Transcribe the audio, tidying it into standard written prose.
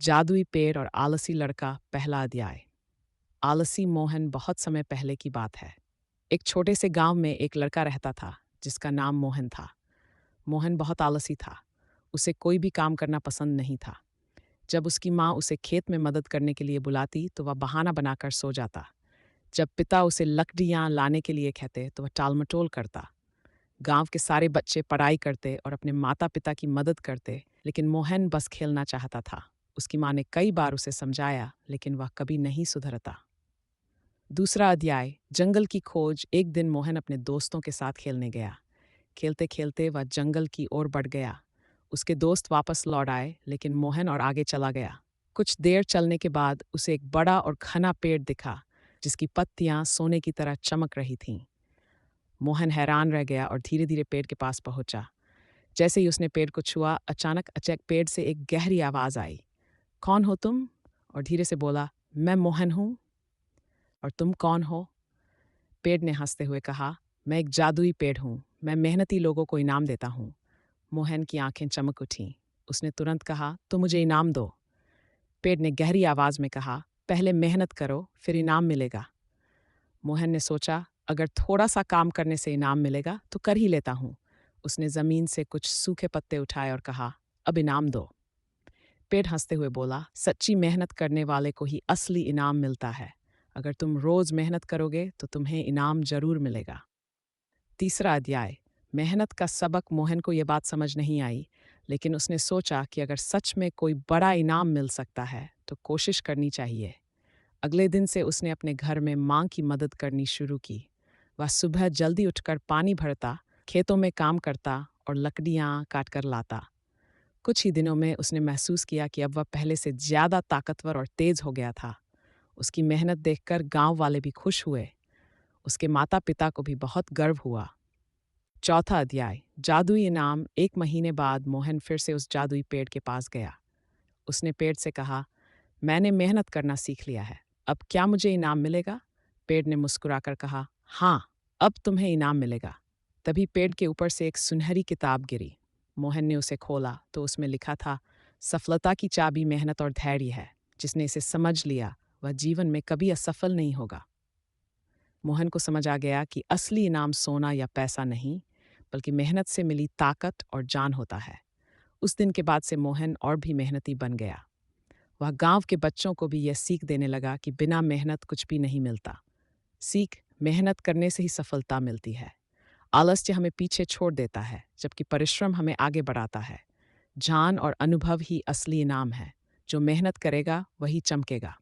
जादुई पेड़ और आलसी लड़का पहला अध्याय। आलसी मोहन बहुत समय पहले की बात है। एक छोटे से गांव में एक लड़का रहता था जिसका नाम मोहन था। मोहन बहुत आलसी था। उसे कोई भी काम करना पसंद नहीं था। जब उसकी माँ उसे खेत में मदद करने के लिए बुलाती तो वह बहाना बनाकर सो जाता। जब पिता उसे लकड़ियाँ लाने के लिए कहते तो वह टालमटोल करता। गांव के सारे बच्चे पढ़ाई करते और अपने माता पिता की मदद करते, लेकिन मोहन बस खेलना चाहता था। उसकी माँ ने कई बार उसे समझाया, लेकिन वह कभी नहीं सुधरता। दूसरा अध्याय, जंगल की खोज। एक दिन मोहन अपने दोस्तों के साथ खेलने गया। खेलते खेलते वह जंगल की ओर बढ़ गया। उसके दोस्त वापस लौट आए, लेकिन मोहन और आगे चला गया। कुछ देर चलने के बाद उसे एक बड़ा और घना पेड़ दिखा, जिसकी पत्तियां सोने की तरह चमक रही थीं। मोहन हैरान रह गया और धीरे धीरे पेड़ के पास पहुंचा। जैसे ही उसने पेड़ को छुआ, अचानक अचेक पेड़ से एक गहरी आवाज आई। कौन हो तुम? और धीरे से बोला, मैं मोहन हूं। और तुम कौन हो? पेड़ ने हंसते हुए कहा, मैं एक जादुई पेड़ हूं। मैं मेहनती लोगों को इनाम देता हूं। मोहन की आंखें चमक उठीं। उसने तुरंत कहा, तो मुझे इनाम दो। पेड़ ने गहरी आवाज में कहा, पहले मेहनत करो, फिर इनाम मिलेगा। मोहन ने सोचा, अगर थोड़ा सा काम करने से इनाम मिलेगा तो कर ही लेता हूं। उसने जमीन से कुछ सूखे पत्ते उठाए और कहा, अब इनाम दो। पेड़ हंसते हुए बोला, सच्ची मेहनत करने वाले को ही असली इनाम मिलता है। अगर तुम रोज मेहनत करोगे तो तुम्हें इनाम जरूर मिलेगा। तीसरा अध्याय, मेहनत का सबक। मोहन को यह बात समझ नहीं आई, लेकिन उसने सोचा कि अगर सच में कोई बड़ा इनाम मिल सकता है तो कोशिश करनी चाहिए। अगले दिन से उसने अपने घर में माँ की मदद करनी शुरू की। वह सुबह जल्दी उठकर पानी भरता, खेतों में काम करता और लकड़ियाँ काट कर लाता। कुछ ही दिनों में उसने महसूस किया कि अब वह पहले से ज्यादा ताकतवर और तेज हो गया था। उसकी मेहनत देखकर गांव वाले भी खुश हुए। उसके माता पिता को भी बहुत गर्व हुआ। चौथा अध्याय, जादुई इनाम। एक महीने बाद मोहन फिर से उस जादुई पेड़ के पास गया। उसने पेड़ से कहा, मैंने मेहनत करना सीख लिया है। अब क्या मुझे इनाम मिलेगा? पेड़ ने मुस्कुराकर कहा, हाँ, अब तुम्हें इनाम मिलेगा। तभी पेड़ के ऊपर से एक सुनहरी किताब गिरी। मोहन ने उसे खोला तो उसमें लिखा था, सफलता की चाबी मेहनत और धैर्य है। जिसने इसे समझ लिया वह जीवन में कभी असफल नहीं होगा। मोहन को समझ आ गया कि असली इनाम सोना या पैसा नहीं, बल्कि मेहनत से मिली ताकत और जान होता है। उस दिन के बाद से मोहन और भी मेहनती बन गया। वह गांव के बच्चों को भी यह सीख देने लगा कि बिना मेहनत कुछ भी नहीं मिलता। सीख, मेहनत करने से ही सफलता मिलती है। आलस्य हमें पीछे छोड़ देता है, जबकि परिश्रम हमें आगे बढ़ाता है। जान और अनुभव ही असली इनाम है। जो मेहनत करेगा वही चमकेगा।